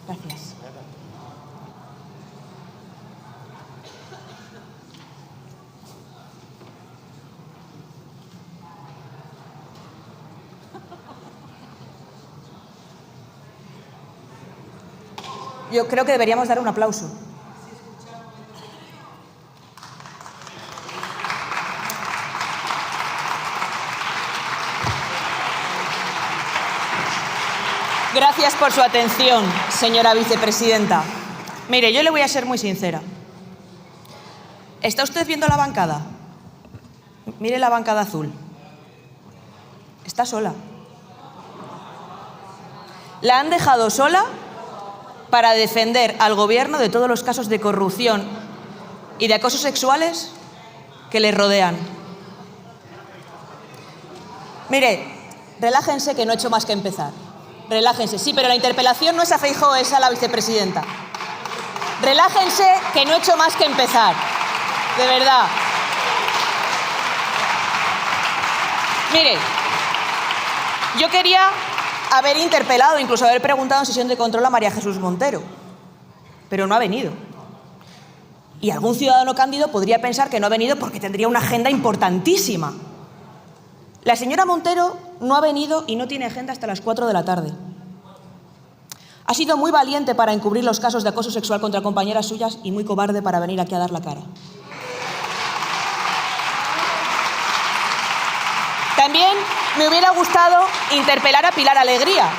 Gracias. Yo creo que deberíamos dar un aplauso. Gracias por su atención, señora vicepresidenta. Mire, yo le voy a ser muy sincera. ¿Está usted viendo la bancada? Mire la bancada azul. Está sola. La han dejado sola para defender al gobierno de todos los casos de corrupción y de acosos sexuales que le rodean. Mire, relájense que no he hecho más que empezar. Relájense, sí, pero la interpelación no es a Feijóo, es a la vicepresidenta. Relájense que no he hecho más que empezar. De verdad. Mire, yo quería haber interpelado, incluso haber preguntado en sesión de control a María Jesús Montero, pero no ha venido. Y algún ciudadano cándido podría pensar que no ha venido porque tendría una agenda importantísima. La señora Montero no ha venido y no tiene agenda hasta las 4 de la tarde. Ha sido muy valiente para encubrir los casos de acoso sexual contra compañeras suyas y muy cobarde para venir aquí a dar la cara. También me hubiera gustado interpelar a Pilar Alegría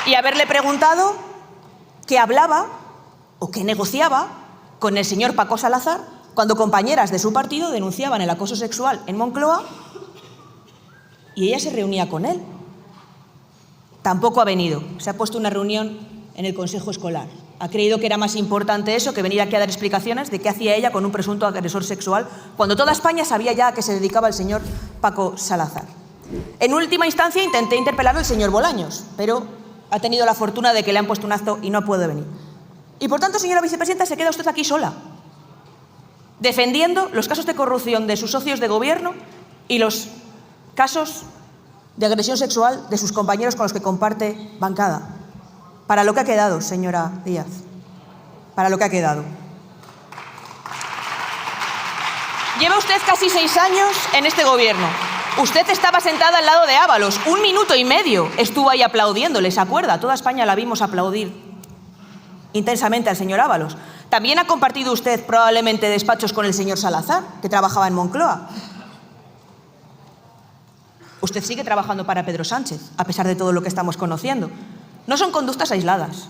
y haberle preguntado qué hablaba o qué negociaba con el señor Paco Salazar cuando compañeras de su partido denunciaban el acoso sexual en Moncloa y ella se reunía con él. Tampoco ha venido. Se ha puesto una reunión en el Consejo Escolar. Ha creído que era más importante eso que venir aquí a dar explicaciones de qué hacía ella con un presunto agresor sexual, cuando toda España sabía ya a qué se dedicaba el señor Paco Salazar. En última instancia intenté interpelar al señor Bolaños, pero ha tenido la fortuna de que le han puesto un acto y no puede venir. Y por tanto, señora vicepresidenta, se queda usted aquí sola, defendiendo los casos de corrupción de sus socios de gobierno y los casos de agresión sexual de sus compañeros con los que comparte bancada. Para lo que ha quedado, señora Díaz. Para lo que ha quedado. Lleva usted casi 6 años en este gobierno. Usted estaba sentada al lado de Ábalos. 1 minuto y medio estuvo ahí aplaudiéndole, ¿se acuerda? Toda España la vimos aplaudir intensamente al señor Ábalos. También ha compartido usted probablemente despachos con el señor Salazar, que trabajaba en Moncloa. Usted sigue trabajando para Pedro Sánchez, a pesar de todo lo que estamos conociendo. No son conductas aisladas.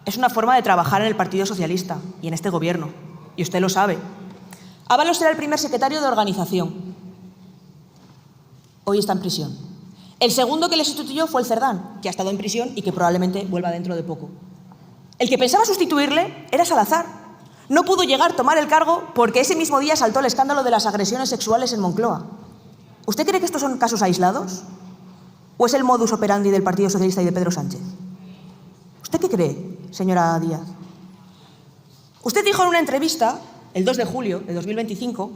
Es una forma de trabajar en el Partido Socialista y en este gobierno. Y usted lo sabe. Ábalos era el primer secretario de organización. Hoy está en prisión. El segundo que le sustituyó fue el Cerdán, que ha estado en prisión y que probablemente vuelva dentro de poco. El que pensaba sustituirle era Salazar. No pudo llegar a tomar el cargo porque ese mismo día saltó el escándalo de las agresiones sexuales en Moncloa. ¿Usted cree que estos son casos aislados? ¿O es el modus operandi del Partido Socialista y de Pedro Sánchez? ¿Usted qué cree, señora Díaz? Usted dijo en una entrevista, el 2 de julio de 2025,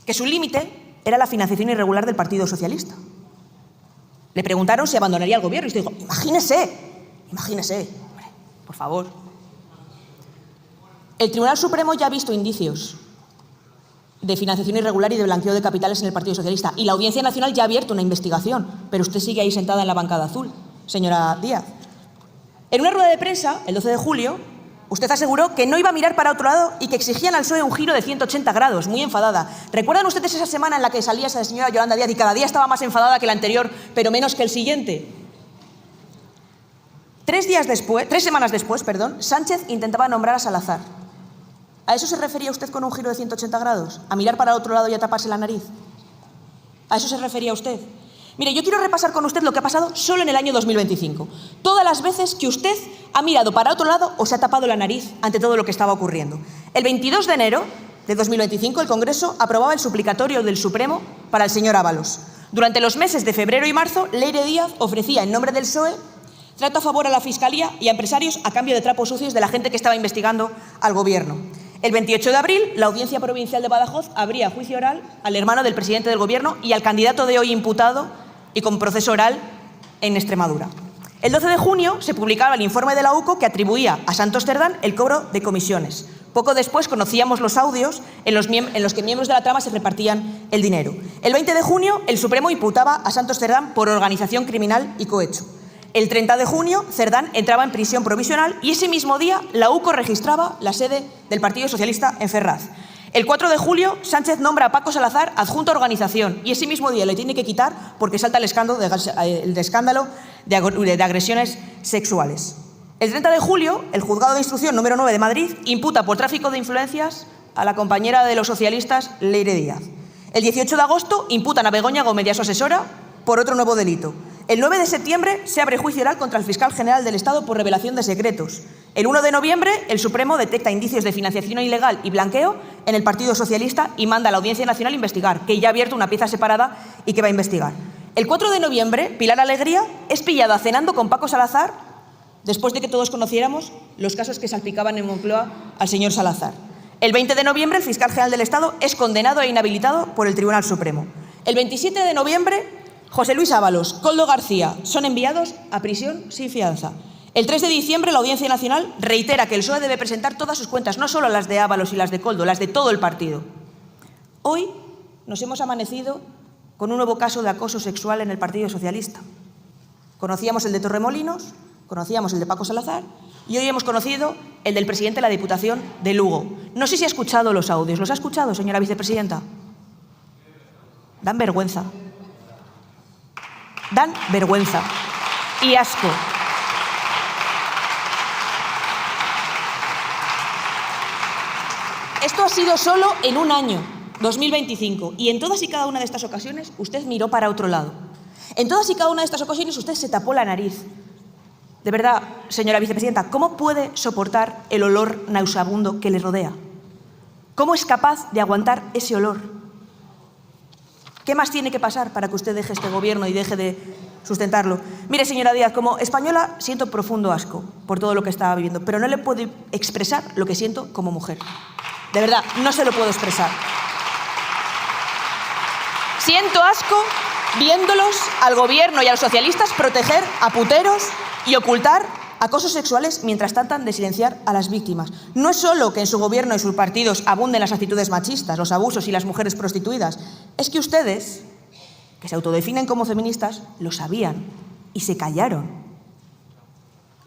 que su límite era la financiación irregular del Partido Socialista. Le preguntaron si abandonaría el gobierno y usted dijo, imagínese, hombre, por favor. El Tribunal Supremo ya ha visto indicios de financiación irregular y de blanqueo de capitales en el Partido Socialista. Y la Audiencia Nacional ya ha abierto una investigación, pero usted sigue ahí sentada en la bancada azul, señora Díaz. En una rueda de prensa, el 12 de julio, usted aseguró que no iba a mirar para otro lado y que exigían al PSOE un giro de 180 grados, muy enfadada. ¿Recuerdan ustedes esa semana en la que salía esa señora Yolanda Díaz y cada día estaba más enfadada que la anterior, pero menos que el siguiente? 3 semanas después, Sánchez intentaba nombrar a Salazar. ¿A eso se refería usted con un giro de 180 grados? ¿A mirar para otro lado y a taparse la nariz? ¿A eso se refería usted? Mire, yo quiero repasar con usted lo que ha pasado solo en el año 2025. Todas las veces que usted ha mirado para otro lado o se ha tapado la nariz ante todo lo que estaba ocurriendo. El 22 de enero de 2025, el Congreso aprobaba el suplicatorio del Supremo para el señor Ábalos. Durante los meses de febrero y marzo, Leire Díaz ofrecía, en nombre del PSOE, trato a favor a la Fiscalía y a empresarios a cambio de trapos sucios de la gente que estaba investigando al Gobierno. El 28 de abril, la Audiencia Provincial de Badajoz abría juicio oral al hermano del presidente del Gobierno y al candidato de hoy imputado y con proceso oral en Extremadura. El 12 de junio se publicaba el informe de la UCO que atribuía a Santos Cerdán el cobro de comisiones. Poco después conocíamos los audios en los que miembros de la trama se repartían el dinero. El 20 de junio el Supremo imputaba a Santos Cerdán por organización criminal y cohecho. El 30 de junio Cerdán entraba en prisión provisional y ese mismo día la UCO registraba la sede del Partido Socialista en Ferraz. El 4 de julio Sánchez nombra a Paco Salazar adjunto a organización y ese mismo día le tiene que quitar porque salta el escándalo de agresiones sexuales. El 30 de julio, el Juzgado de Instrucción número 9 de Madrid imputa por tráfico de influencias a la compañera de los socialistas, Leire Díaz. El 18 de agosto imputan a Begoña Gómez y a su asesora por otro nuevo delito. El 9 de septiembre se abre juicio oral contra el fiscal general del Estado por revelación de secretos. El 1 de noviembre, el Supremo detecta indicios de financiación ilegal y blanqueo en el Partido Socialista y manda a la Audiencia Nacional investigar, que ya ha abierto una pieza separada y que va a investigar. El 4 de noviembre, Pilar Alegría es pillada cenando con Paco Salazar después de que todos conociéramos los casos que salpicaban en Moncloa al señor Salazar. El 20 de noviembre, el fiscal general del Estado es condenado e inhabilitado por el Tribunal Supremo. El 27 de noviembre, José Luis Ábalos, Koldo García son enviados a prisión sin fianza. El 3 de diciembre, la Audiencia Nacional reitera que el PSOE debe presentar todas sus cuentas, no solo las de Ábalos y las de Koldo, las de todo el partido. Hoy nos hemos amanecido con un nuevo caso de acoso sexual en el Partido Socialista. Conocíamos el de Torremolinos, conocíamos el de Paco Salazar y hoy hemos conocido el del presidente de la Diputación de Lugo. No sé si ha escuchado los audios. ¿Los ha escuchado, señora vicepresidenta? Dan vergüenza. Dan vergüenza y asco. Esto ha sido solo en un año, 2025, y en todas y cada una de estas ocasiones usted miró para otro lado. En todas y cada una de estas ocasiones usted se tapó la nariz. De verdad, señora vicepresidenta, ¿cómo puede soportar el olor nauseabundo que le rodea? ¿Cómo es capaz de aguantar ese olor? ¿Qué más tiene que pasar para que usted deje este gobierno y deje de sustentarlo? Mire, señora Díaz, como española siento profundo asco por todo lo que estaba viviendo, pero no le puedo expresar lo que siento como mujer. De verdad, no se lo puedo expresar. Siento asco viéndolos al gobierno y a los socialistas proteger a puteros y ocultar acosos sexuales mientras tratan de silenciar a las víctimas. No es solo que en su gobierno y sus partidos abunden las actitudes machistas, los abusos y las mujeres prostituidas. Es que ustedes, que se autodefinen como feministas, lo sabían y se callaron.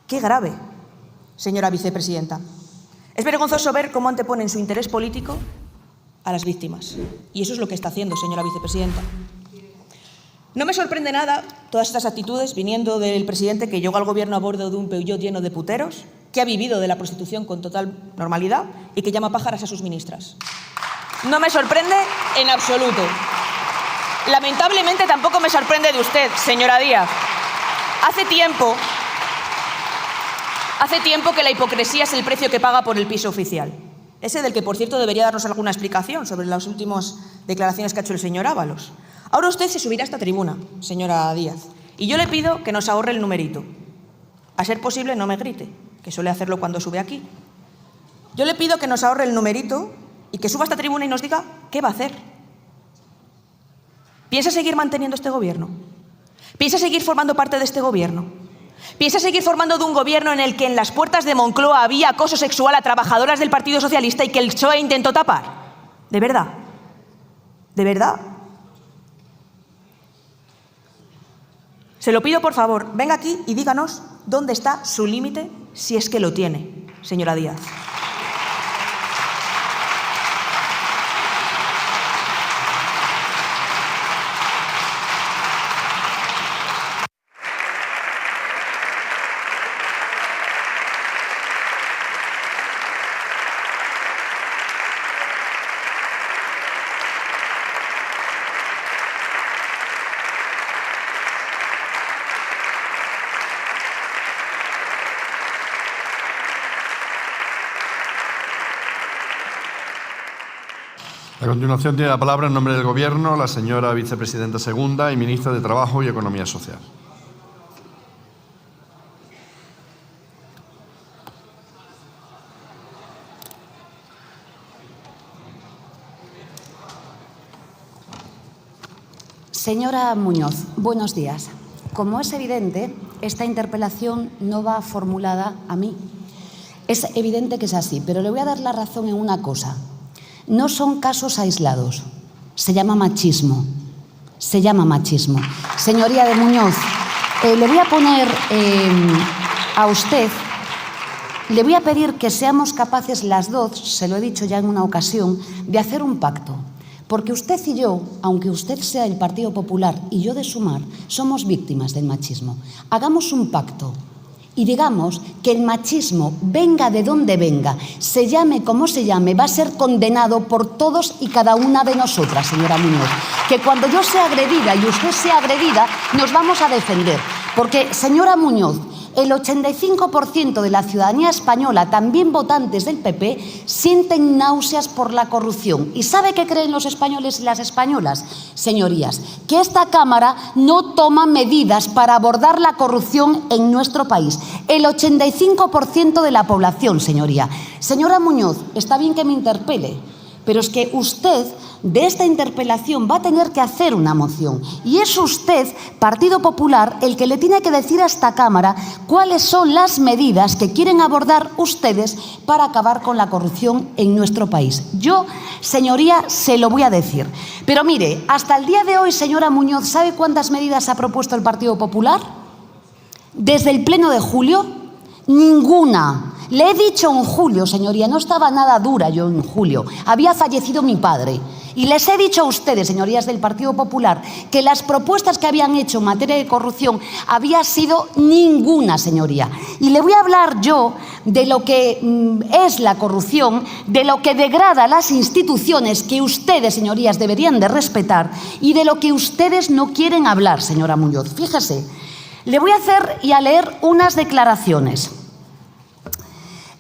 ¡Qué grave, señora vicepresidenta! Es vergonzoso ver cómo anteponen su interés político a las víctimas. Y eso es lo que está haciendo, señora vicepresidenta. No me sorprende nada todas estas actitudes viniendo del presidente que llegó al gobierno a bordo de un Peugeot lleno de puteros, que ha vivido de la prostitución con total normalidad y que llama pájaras a sus ministras. No me sorprende en absoluto. Lamentablemente tampoco me sorprende de usted, señora Díaz. Hace tiempo que la hipocresía es el precio que paga por el piso oficial. Ese del que, por cierto, debería darnos alguna explicación sobre las últimas declaraciones que ha hecho el señor Ábalos. Ahora usted se subirá a esta tribuna, señora Díaz, y yo le pido que nos ahorre el numerito. A ser posible, no me grite, que suele hacerlo cuando sube aquí. Yo le pido que nos ahorre el numerito y que suba a esta tribuna y nos diga qué va a hacer. ¿Piensa seguir manteniendo este gobierno? ¿Piensa seguir formando parte de este gobierno? ¿Piensa seguir formando de un gobierno en el que en las puertas de Moncloa había acoso sexual a trabajadoras del Partido Socialista y que el PSOE intentó tapar? ¿De verdad? ¿De verdad? Se lo pido, por favor, venga aquí y díganos dónde está su límite, si es que lo tiene, señora Díaz. A continuación tiene la palabra en nombre del Gobierno la señora vicepresidenta segunda y ministra de Trabajo y Economía Social. Señora Muñoz, buenos días. Como es evidente, esta interpelación no va formulada a mí. Es evidente que es así, pero le voy a dar la razón en una cosa. No son casos aislados. Se llama machismo. Se llama machismo. Señoría de Muñoz, le voy a poner a usted, le voy a pedir que seamos capaces las dos, se lo he dicho ya en una ocasión, de hacer un pacto. Porque usted y yo, aunque usted sea del Partido Popular y yo de Sumar, somos víctimas del machismo. Hagamos un pacto y digamos que el machismo, venga de donde venga, se llame como se llame, va a ser condenado por todos y cada una de nosotras, señora Muñoz. Que cuando yo sea agredida y usted sea agredida, nos vamos a defender. Porque, señora Muñoz, el 85% de la ciudadanía española, también votantes del PP, sienten náuseas por la corrupción. ¿Y sabe qué creen los españoles y las españolas? Señorías, que esta Cámara no toma medidas para abordar la corrupción en nuestro país. El 85% de la población, señoría. Señora Muñoz, está bien que me interpele, pero es que usted de esta interpelación va a tener que hacer una moción. Y es usted, Partido Popular, el que le tiene que decir a esta Cámara cuáles son las medidas que quieren abordar ustedes para acabar con la corrupción en nuestro país. Yo, señoría, se lo voy a decir. Pero mire, hasta el día de hoy, señora Muñoz, ¿sabe cuántas medidas ha propuesto el Partido Popular? Desde el pleno de julio, ninguna. Le he dicho en julio, señoría, no estaba nada dura yo en julio. Había fallecido mi padre. Y les he dicho a ustedes, señorías del Partido Popular, que las propuestas que habían hecho en materia de corrupción había sido ninguna, señoría. Y le voy a hablar yo de lo que es la corrupción, de lo que degrada las instituciones que ustedes, señorías, deberían de respetar y de lo que ustedes no quieren hablar, señora Muñoz. Fíjese, le voy a hacer y a leer unas declaraciones.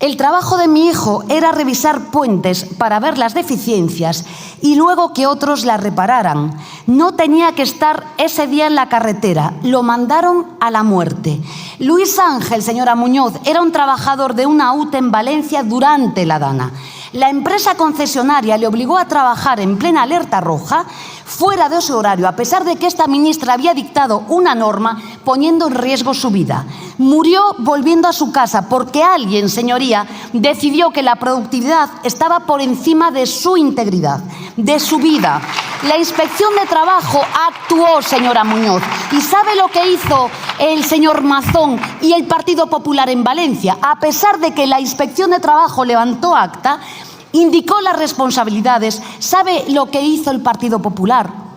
El trabajo de mi hijo era revisar puentes para ver las deficiencias y luego que otros las repararan. No tenía que estar ese día en la carretera, lo mandaron a la muerte. Luis Ángel, señora Muñoz, era un trabajador de una UTE en Valencia durante la Dana. La empresa concesionaria le obligó a trabajar en plena alerta roja, fuera de su horario, a pesar de que esta ministra había dictado una norma poniendo en riesgo su vida. Murió volviendo a su casa porque alguien, señoría, decidió que la productividad estaba por encima de su integridad, de su vida. La Inspección de Trabajo actuó, señora Muñoz. ¿Y sabe lo que hizo el señor Mazón y el Partido Popular en Valencia? A pesar de que la Inspección de Trabajo levantó acta, indicó las responsabilidades. ¿Sabe lo que hizo el Partido Popular?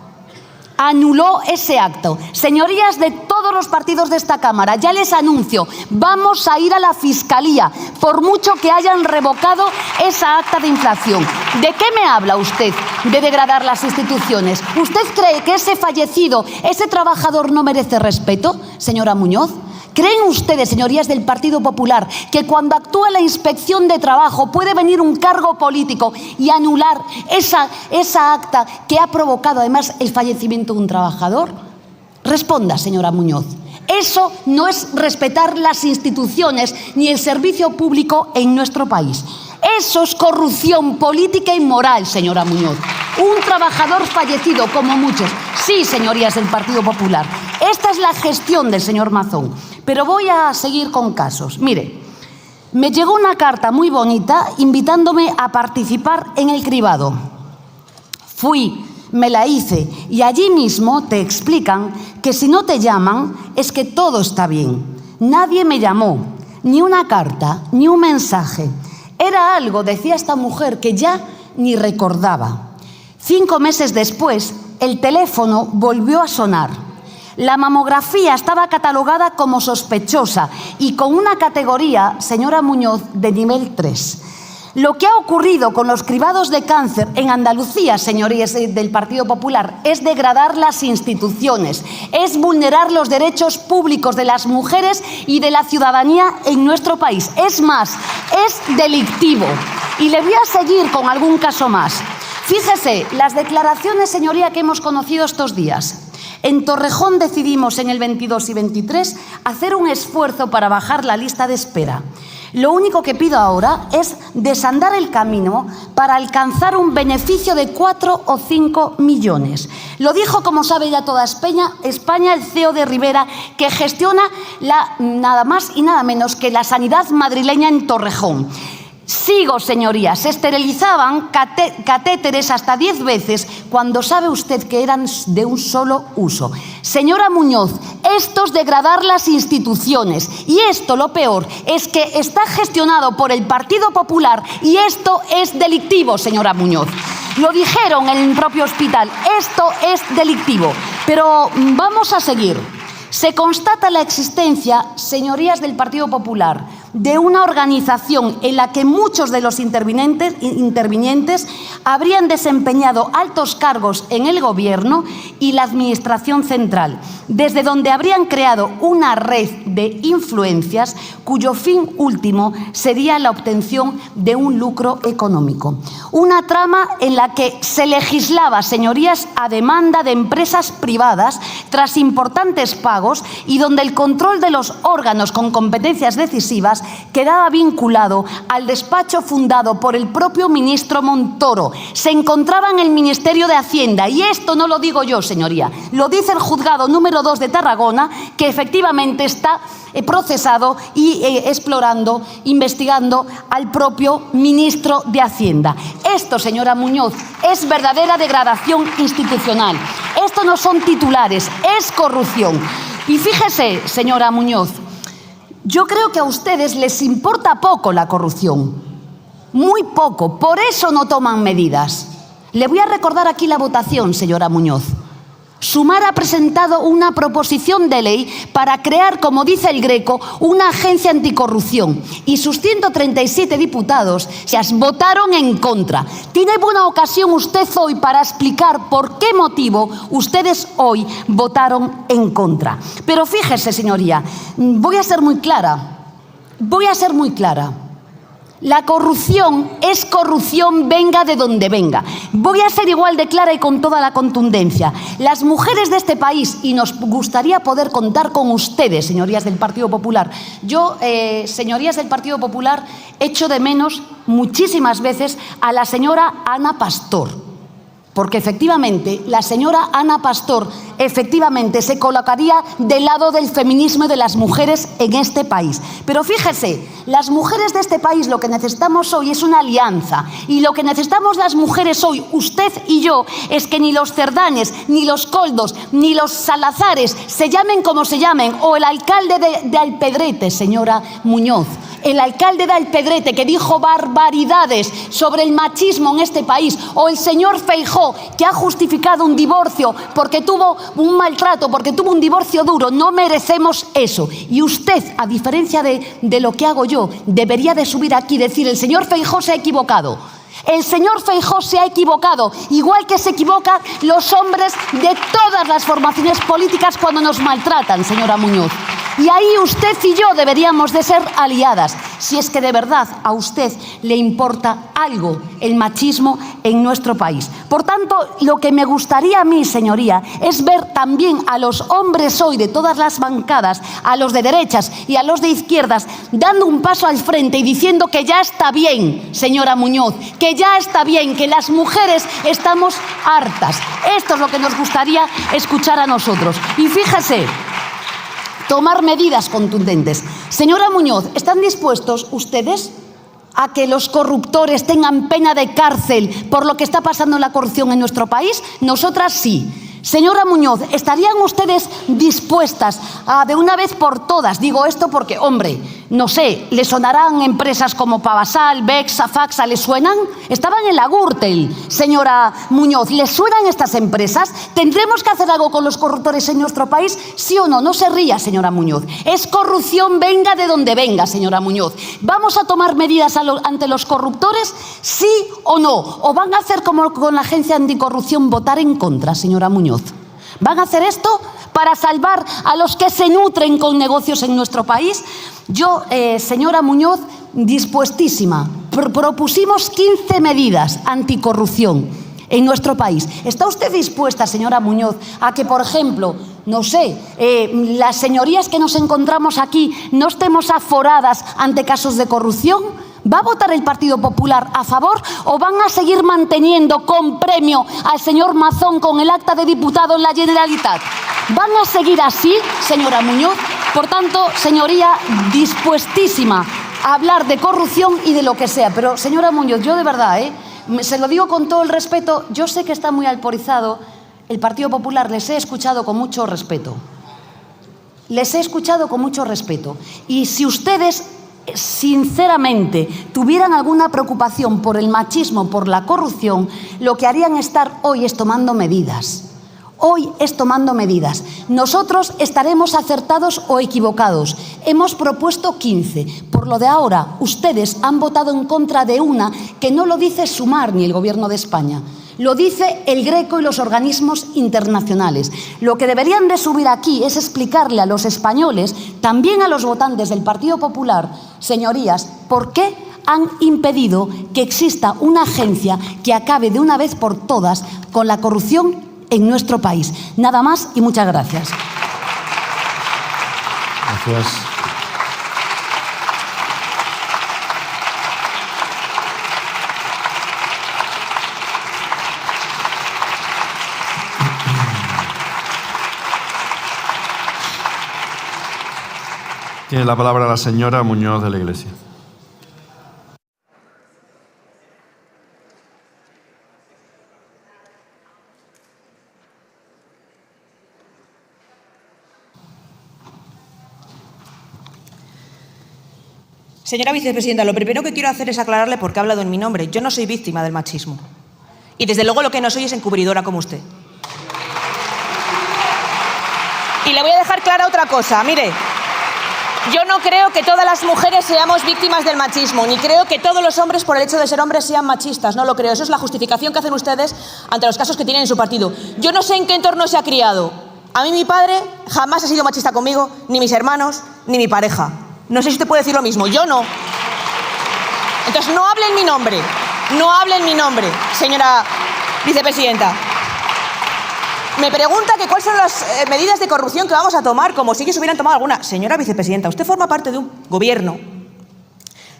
Anuló ese acto. Señorías de todos los partidos de esta Cámara, ya les anuncio, vamos a ir a la Fiscalía, por mucho que hayan revocado esa acta de infracción. ¿De qué me habla usted? De degradar las instituciones. ¿Usted cree que ese fallecido, ese trabajador no merece respeto, señora Muñoz? ¿Creen ustedes, señorías del Partido Popular, que cuando actúa la Inspección de Trabajo puede venir un cargo político y anular esa acta que ha provocado además el fallecimiento de un trabajador? Responda, señora Muñoz. Eso no es respetar las instituciones ni el servicio público en nuestro país. Eso es corrupción política y moral, señora Muñoz. Un trabajador fallecido, como muchos. Sí, señorías del Partido Popular. Esta es la gestión del señor Mazón. Pero voy a seguir con casos. Mire, me llegó una carta muy bonita invitándome a participar en el cribado. Fui, me la hice y allí mismo te explican que si no te llaman es que todo está bien. Nadie me llamó, ni una carta, ni un mensaje. Era algo, decía esta mujer, que ya ni recordaba. 5 meses después, el teléfono volvió a sonar. La mamografía estaba catalogada como sospechosa y con una categoría, señora Muñoz, de nivel 3. Lo que ha ocurrido con los cribados de cáncer en Andalucía, señorías del Partido Popular, es degradar las instituciones, es vulnerar los derechos públicos de las mujeres y de la ciudadanía en nuestro país. Es más, es delictivo. Y le voy a seguir con algún caso más. Fíjese, las declaraciones, señoría, que hemos conocido estos días. En Torrejón decidimos en el 22 y 23 hacer un esfuerzo para bajar la lista de espera. Lo único que pido ahora es desandar el camino para alcanzar un beneficio de 4 o 5 millones. Lo dijo, como sabe ya toda España, el CEO de Rivera, que gestiona nada más y nada menos que la sanidad madrileña en Torrejón. Sigo, señorías, se esterilizaban catéteres hasta 10 veces cuando sabe usted que eran de un solo uso. Señora Muñoz, esto es degradar las instituciones y esto, lo peor, es que está gestionado por el Partido Popular y esto es delictivo, señora Muñoz. Lo dijeron en el propio hospital, esto es delictivo. Pero vamos a seguir. Se constata la existencia, señorías del Partido Popular, de una organización en la que muchos de los intervinientes habrían desempeñado altos cargos en el Gobierno y la Administración central, desde donde habrían creado una red de influencias cuyo fin último sería la obtención de un lucro económico. Una trama en la que se legislaba, señorías, a demanda de empresas privadas tras importantes pagos y donde el control de los órganos con competencias decisivas quedaba vinculado al despacho fundado por el propio ministro Montoro. Se encontraba en el Ministerio de Hacienda, y esto no lo digo yo, señoría, lo dice el juzgado número 2 de Tarragona, que efectivamente está procesado y explorando, investigando al propio ministro de Hacienda. Esto, señora Muñoz, es verdadera degradación institucional. Esto no son titulares, es corrupción. Y fíjese, señora Muñoz, yo creo que a ustedes les importa poco la corrupción, muy poco, por eso no toman medidas. Le voy a recordar aquí la votación, señora Muñoz. Sumar ha presentado una proposición de ley para crear, como dice el Greco, una agencia anticorrupción, y sus 137 diputados votaron en contra. Tiene buena ocasión usted hoy para explicar por qué motivo ustedes hoy votaron en contra. Pero fíjese, señoría, voy a ser muy clara. La corrupción es corrupción, venga de donde venga. Voy a ser igual de clara y con toda la contundencia. Las mujeres de este país, y nos gustaría poder contar con ustedes, señorías del Partido Popular. Yo, señorías del Partido Popular, echo de menos muchísimas veces a la señora Ana Pastor. Porque efectivamente, la señora Ana Pastor efectivamente se colocaría del lado del feminismo y de las mujeres en este país. Pero fíjese, las mujeres de este país lo que necesitamos hoy es una alianza. Y lo que necesitamos las mujeres hoy, usted y yo, es que ni los Cerdanes, ni los Koldos, ni los Salazares, se llamen como se llamen, o el alcalde de Alpedrete, señora Muñoz, el alcalde de Alpedrete, que dijo barbaridades sobre el machismo en este país, o el señor Feijóo, que ha justificado un divorcio porque tuvo un maltrato, porque tuvo un divorcio duro. No merecemos eso. Y usted, a diferencia de lo que hago yo, debería de subir aquí y decir: el señor Feijóo se ha equivocado. El señor Feijóo se ha equivocado, igual que se equivocan los hombres de todas las formaciones políticas cuando nos maltratan, señora Muñoz. Y ahí usted y yo deberíamos de ser aliadas, si es que de verdad a usted le importa algo el machismo en nuestro país. Por tanto, lo que me gustaría a mí, señoría, es ver también a los hombres hoy de todas las bancadas, a los de derechas y a los de izquierdas, dando un paso al frente y diciendo que ya está bien, señora Muñoz, que ya está bien, que las mujeres estamos hartas. Esto es lo que nos gustaría escuchar a nosotros. Y fíjese, tomar medidas contundentes. Señora Muñoz, ¿están dispuestos ustedes a que los corruptores tengan pena de cárcel por lo que está pasando en la corrupción en nuestro país? Nosotras sí. Señora Muñoz, ¿estarían ustedes dispuestas a, de una vez por todas, digo esto porque, hombre, no sé, ¿le sonarán empresas como Pavasal, Bexa, Faxa, le suenan? Estaban en la Gürtel, señora Muñoz, ¿le suenan estas empresas? ¿Tendremos que hacer algo con los corruptores en nuestro país? ¿Sí o no? No se ría, señora Muñoz. Es corrupción, venga de donde venga, señora Muñoz. ¿Vamos a tomar medidas ante los corruptores? ¿Sí o no? ¿O van a hacer como con la Agencia Anticorrupción, votar en contra, señora Muñoz? ¿Van a hacer esto para salvar a los que se nutren con negocios en nuestro país? Yo, señora Muñoz, dispuestísima. Propusimos 15 medidas anticorrupción en nuestro país. ¿Está usted dispuesta, señora Muñoz, a que, por ejemplo, no sé, las señorías que nos encontramos aquí no estemos aforadas ante casos de corrupción? ¿Va a votar el Partido Popular a favor o van a seguir manteniendo con premio al señor Mazón con el acta de diputado en la Generalitat? ¿Van a seguir así, señora Muñoz? Por tanto, señoría, dispuestísima a hablar de corrupción y de lo que sea. Pero, señora Muñoz, yo de verdad, se lo digo con todo el respeto, yo sé que está muy alporizado el Partido Popular, les he escuchado con mucho respeto. Les he escuchado con mucho respeto. Y si ustedes sinceramente tuvieran alguna preocupación por el machismo, por la corrupción, lo que harían hoy es tomando medidas. Hoy es tomando medidas. Nosotros estaremos acertados o equivocados. Hemos propuesto 15. Por lo de ahora, ustedes han votado en contra de una que no lo dice Sumar ni el Gobierno de España. Lo dice el Greco y los organismos internacionales. Lo que deberían de subir aquí es explicarle a los españoles, también a los votantes del Partido Popular, señorías, por qué han impedido que exista una agencia que acabe de una vez por todas con la corrupción en nuestro país. Nada más y muchas gracias. Gracias. Tiene la palabra la señora Muñoz de la Iglesia. Señora vicepresidenta, lo primero que quiero hacer es aclararle por qué ha hablado en mi nombre. Yo no soy víctima del machismo. Y desde luego lo que no soy es encubridora como usted. Y le voy a dejar clara otra cosa. Mire, yo no creo que todas las mujeres seamos víctimas del machismo, ni creo que todos los hombres, por el hecho de ser hombres, sean machistas. No lo creo. Eso es la justificación que hacen ustedes ante los casos que tienen en su partido. Yo no sé en qué entorno se ha criado. A mí mi padre jamás ha sido machista conmigo, ni mis hermanos, ni mi pareja. No sé si usted puede decir lo mismo. Yo no. Entonces, no hable en mi nombre. No hable en mi nombre, señora vicepresidenta. Me pregunta que cuáles son las medidas de corrupción que vamos a tomar, como si ellos hubieran tomado alguna. Señora vicepresidenta, usted forma parte de un gobierno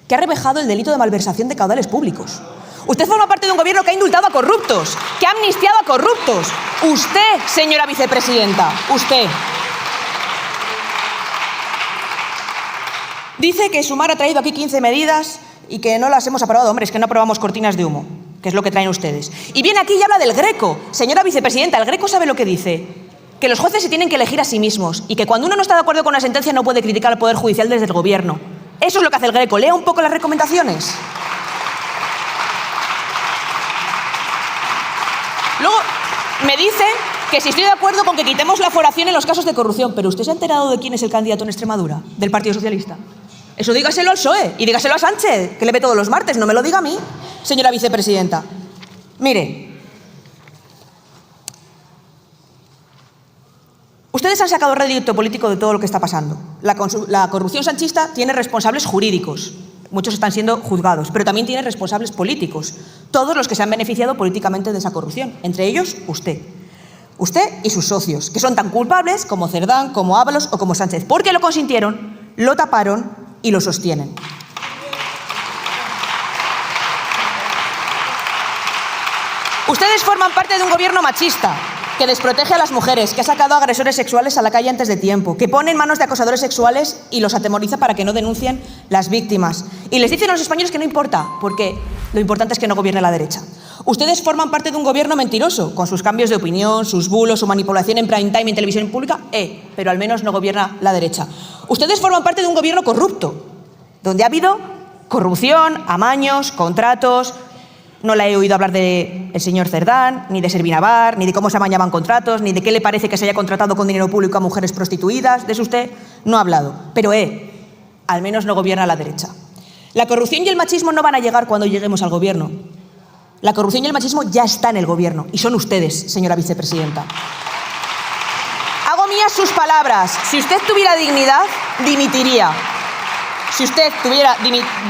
que ha rebajado el delito de malversación de caudales públicos. Usted forma parte de un gobierno que ha indultado a corruptos, que ha amnistiado a corruptos. Usted, señora vicepresidenta, usted. Dice que Sumar ha traído aquí 15 medidas y que no las hemos aprobado. Hombre, es que no aprobamos cortinas de humo, que es lo que traen ustedes. Y viene aquí y habla del Greco. Señora vicepresidenta, el Greco sabe lo que dice. Que los jueces se tienen que elegir a sí mismos y que cuando uno no está de acuerdo con una sentencia no puede criticar al Poder Judicial desde el Gobierno. Eso es lo que hace el Greco. Lea un poco las recomendaciones. Luego me dice que si estoy de acuerdo con que quitemos la aforación en los casos de corrupción. Pero ¿usted se ha enterado de quién es el candidato en Extremadura del Partido Socialista? Eso dígaselo al PSOE y dígaselo a Sánchez, que le ve todos los martes. No me lo diga a mí, señora vicepresidenta. Mire, ustedes han sacado rédito político de todo lo que está pasando. La corrupción sanchista tiene responsables jurídicos. Muchos están siendo juzgados, pero también tiene responsables políticos. Todos los que se han beneficiado políticamente de esa corrupción. Entre ellos, usted. Usted y sus socios, que son tan culpables como Cerdán, como Ábalos o como Sánchez. Porque lo consintieron, lo taparon y lo sostienen. Ustedes forman parte de un gobierno machista que desprotege a las mujeres, que ha sacado a agresores sexuales a la calle antes de tiempo, que pone en manos de acosadores sexuales y los atemoriza para que no denuncien las víctimas. Y les dicen a los españoles que no importa, porque lo importante es que no gobierne la derecha. Ustedes forman parte de un gobierno mentiroso, con sus cambios de opinión, sus bulos, su manipulación en prime time, en televisión pública, pero al menos no gobierna la derecha. Ustedes forman parte de un gobierno corrupto, donde ha habido corrupción, amaños, contratos. No la he oído hablar del señor Cerdán, ni de Servinavar, ni de cómo se amañaban contratos, ni de qué le parece que se haya contratado con dinero público a mujeres prostituidas. De eso usted no ha hablado. Pero, al menos no gobierna la derecha. La corrupción y el machismo no van a llegar cuando lleguemos al gobierno. La corrupción y el machismo ya están en el gobierno. Y son ustedes, señora vicepresidenta. Hago mías sus palabras. Si usted tuviera dignidad, dimitiría. Si usted tuviera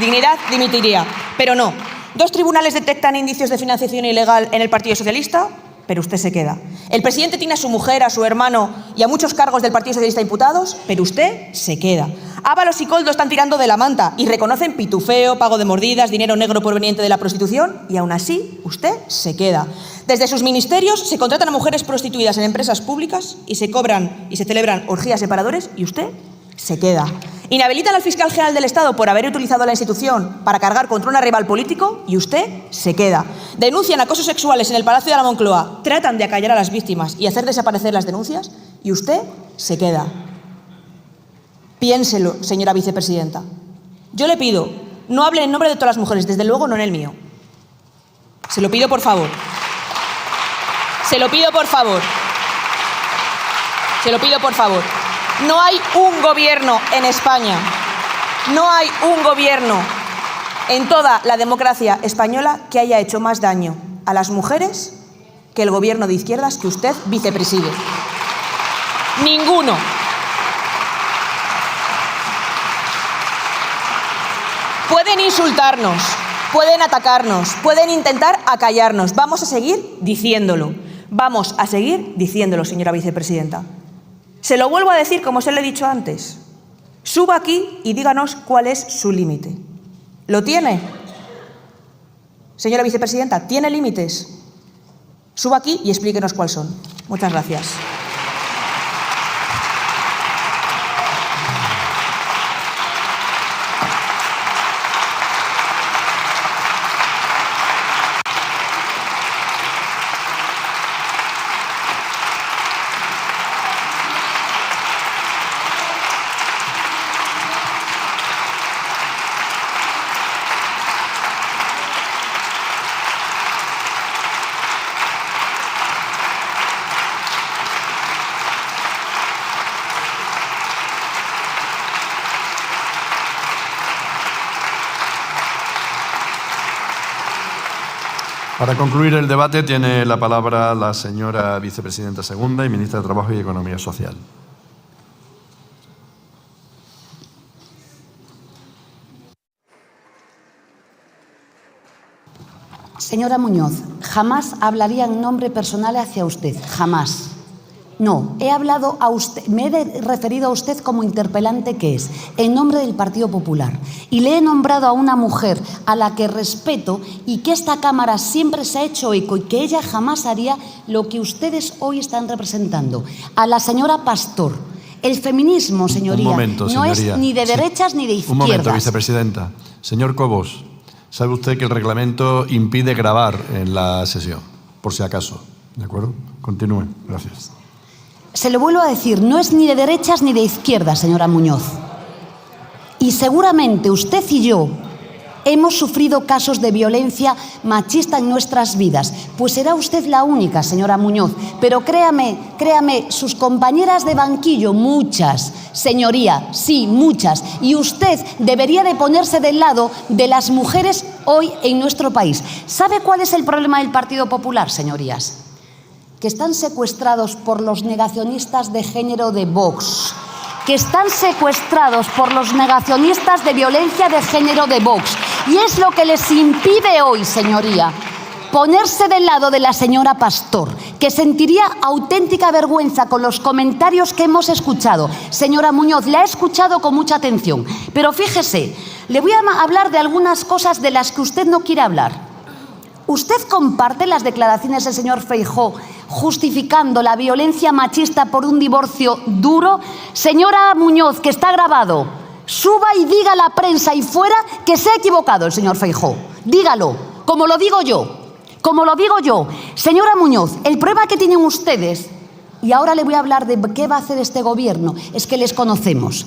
dignidad, dimitiría. Pero no. 2 tribunales detectan indicios de financiación ilegal en el Partido Socialista. pero usted se queda. El presidente tiene a su mujer, a su hermano y a muchos cargos del Partido Socialista imputados, pero usted se queda. Ábalos y Koldo están tirando de la manta y reconocen pitufeo, pago de mordidas, dinero negro proveniente de la prostitución y aún así usted se queda. Desde sus ministerios se contratan a mujeres prostituidas en empresas públicas y se cobran y se celebran orgías separadores y usted se queda. Inhabilitan al fiscal general del Estado por haber utilizado la institución para cargar contra una rival político y usted se queda. Denuncian acosos sexuales en el Palacio de la Moncloa, tratan de acallar a las víctimas y hacer desaparecer las denuncias y usted se queda. Piénselo, señora vicepresidenta. Yo le pido, no hable en nombre de todas las mujeres, desde luego no en el mío. Se lo pido por favor. Se lo pido por favor. Se lo pido por favor. No hay un gobierno en España, no hay un gobierno en toda la democracia española que haya hecho más daño a las mujeres que el gobierno de izquierdas que usted vicepreside. Ninguno. Pueden insultarnos, pueden atacarnos, pueden intentar acallarnos. Vamos a seguir diciéndolo. Vamos a seguir diciéndolo, señora vicepresidenta. Se lo vuelvo a decir como se lo he dicho antes. Suba aquí y díganos cuál es su límite. ¿Lo tiene? Señora vicepresidenta, ¿tiene límites? Suba aquí y explíquenos cuáles son. Muchas gracias. Para concluir el debate tiene la palabra la señora vicepresidenta segunda y ministra de Trabajo y Economía Social. Señora Muñoz, jamás hablaría en nombre personal hacia usted, jamás. No, he hablado a usted, me he referido a usted como interpelante que es, en nombre del Partido Popular. Y le he nombrado a una mujer a la que respeto y que esta Cámara siempre se ha hecho eco y que ella jamás haría lo que ustedes hoy están representando. A la señora Pastor. El feminismo, señoría, Un momento, no es señoría. ni de derechas ni de izquierdas. Un momento, vicepresidenta. Señor Cobos, sabe usted que el reglamento impide grabar en la sesión, por si acaso. ¿De acuerdo? Continúe. Gracias. Se lo vuelvo a decir, no es ni de derechas ni de izquierdas, señora Muñoz. Y seguramente usted y yo hemos sufrido casos de violencia machista en nuestras vidas. Pues será usted la única, señora Muñoz. Pero créame, sus compañeras de banquillo, muchas, señoría, sí, muchas. Y usted debería de ponerse del lado de las mujeres hoy en nuestro país. ¿Sabe cuál es el problema del Partido Popular, señorías? Que están secuestrados por los negacionistas de género de Vox, que están secuestrados por los negacionistas de violencia de género de Vox. Y es lo que les impide hoy, señoría, ponerse del lado de la señora Pastor, que sentiría auténtica vergüenza con los comentarios que hemos escuchado. Señora Muñoz, la he escuchado con mucha atención, pero fíjese, le voy a hablar de algunas cosas de las que usted no quiere hablar. ¿Usted comparte las declaraciones del señor Feijóo justificando la violencia machista por un divorcio duro? Señora Muñoz, que está grabado, suba y diga a la prensa y fuera que se ha equivocado el señor Feijóo. Dígalo, como lo digo yo, como lo digo yo. Señora Muñoz, el problema que tienen ustedes, y ahora le voy a hablar de qué va a hacer este gobierno, es que les conocemos.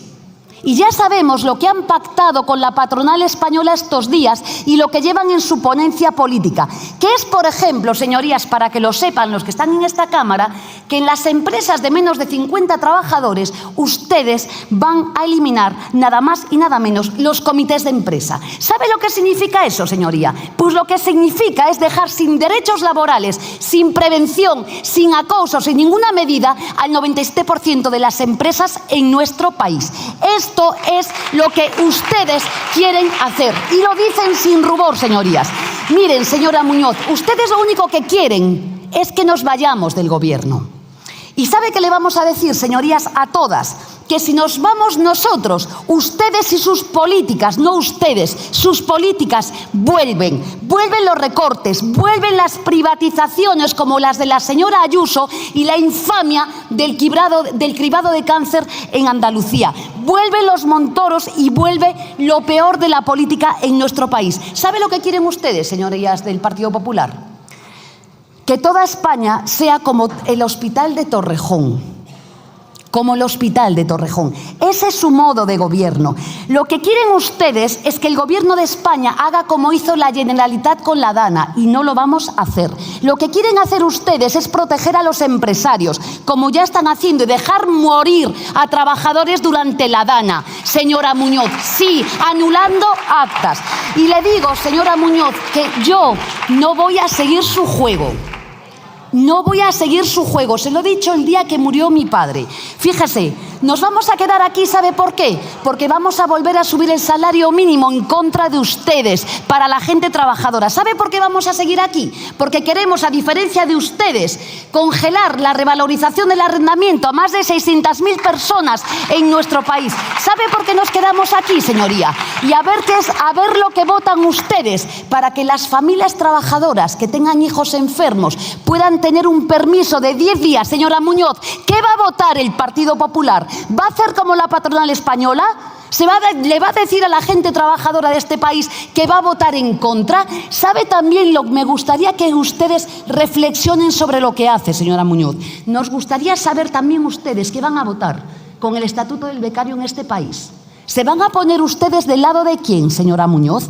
Y ya sabemos lo que han pactado con la patronal española estos días y lo que llevan en su ponencia política. Que es, por ejemplo, señorías, para que lo sepan los que están en esta Cámara, que en las empresas de menos de 50 trabajadores ustedes van a eliminar nada más y nada menos los comités de empresa. ¿Sabe lo que significa eso, señoría? Pues lo que significa es dejar sin derechos laborales, sin prevención, sin acoso, sin ninguna medida al 97% de las empresas en nuestro país. Esto es lo que ustedes quieren hacer y lo dicen sin rubor, señorías. Miren, señora Muñoz, ustedes lo único que quieren es que nos vayamos del gobierno. ¿Y sabe qué le vamos a decir, señorías, a todas? Que si nos vamos nosotros, ustedes y sus políticas, no ustedes, sus políticas vuelven los recortes, vuelven las privatizaciones como las de la señora Ayuso y la infamia del cribado de cáncer en Andalucía. Vuelven los Montoros y vuelve lo peor de la política en nuestro país. ¿Sabe lo que quieren ustedes, señorías del Partido Popular? Que toda España sea como el Hospital de Torrejón. Como el Hospital de Torrejón. Ese es su modo de gobierno. Lo que quieren ustedes es que el gobierno de España haga como hizo la Generalitat con la Dana, y no lo vamos a hacer. Lo que quieren hacer ustedes es proteger a los empresarios, como ya están haciendo, y dejar morir a trabajadores durante la Dana. Señora Muñoz, sí, anulando actas. Y le digo, señora Muñoz, que yo no voy a seguir su juego. No voy a seguir su juego, se lo he dicho el día que murió mi padre. Fíjese, nos vamos a quedar aquí, ¿sabe por qué? Porque vamos a volver a subir el salario mínimo en contra de ustedes, para la gente trabajadora. ¿Sabe por qué vamos a seguir aquí? Porque queremos, a diferencia de ustedes, congelar la revalorización del arrendamiento a más de 600.000 personas en nuestro país. ¿Sabe por qué nos quedamos aquí, señoría? Y a ver lo que votan ustedes, para que las familias trabajadoras que tengan hijos enfermos puedan tener un permiso de 10 días. Señora Muñoz, ¿qué va a votar el Partido Popular? ¿Va a hacer como la patronal española? ¿Le va a decir a la gente trabajadora de este país que va a votar en contra? ¿Sabe también me gustaría que ustedes reflexionen sobre lo que hace, señora Muñoz? Nos gustaría saber también ustedes qué van a votar con el Estatuto del Becario en este país. ¿Se van a poner ustedes del lado de quién, señora Muñoz?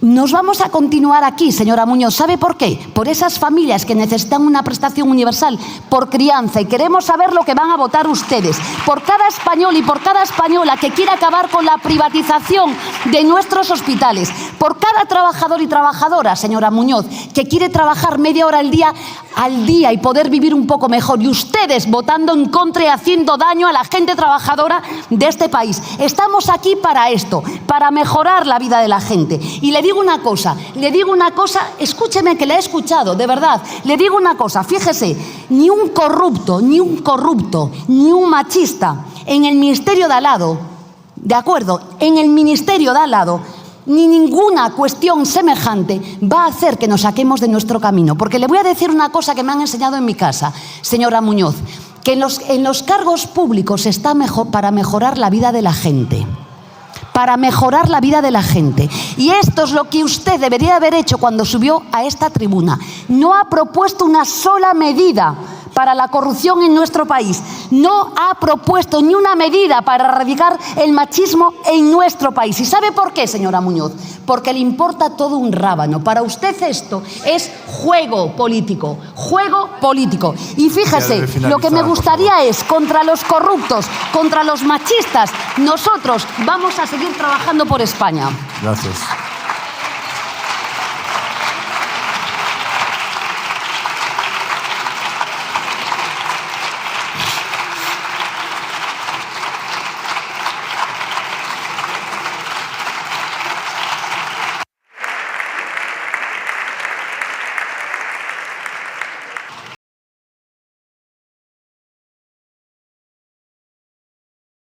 Nos vamos a continuar aquí, señora Muñoz. ¿Sabe por qué? Por esas familias que necesitan una prestación universal por crianza, y queremos saber lo que van a votar ustedes. Por cada español y por cada española que quiera acabar con la privatización de nuestros hospitales. Por cada trabajador y trabajadora, señora Muñoz, que quiere trabajar media hora al día y poder vivir un poco mejor. Y ustedes votando en contra y haciendo daño a la gente trabajadora de este país. Estamos aquí para esto, para mejorar la vida de la gente. Y le digo una cosa, escúcheme, que le he escuchado, de verdad. Le digo una cosa, fíjese, ni un corrupto, ni un machista en el ministerio de al lado, ¿de acuerdo? En el ministerio de al lado, ni ninguna cuestión semejante va a hacer que nos saquemos de nuestro camino. Porque le voy a decir una cosa que me han enseñado en mi casa, señora Muñoz, que en los cargos públicos está para mejorar la vida de la gente. Para mejorar la vida de la gente. Y esto es lo que usted debería haber hecho cuando subió a esta tribuna. No ha propuesto una sola medida para la corrupción en nuestro país. No ha propuesto ni una medida para erradicar el machismo en nuestro país. ¿Y sabe por qué, señora Muñoz? Porque le importa todo un rábano. Para usted esto es juego político. Juego político. Y fíjese, lo que me gustaría es, contra los corruptos, contra los machistas, nosotros vamos a seguir trabajando por España. Gracias.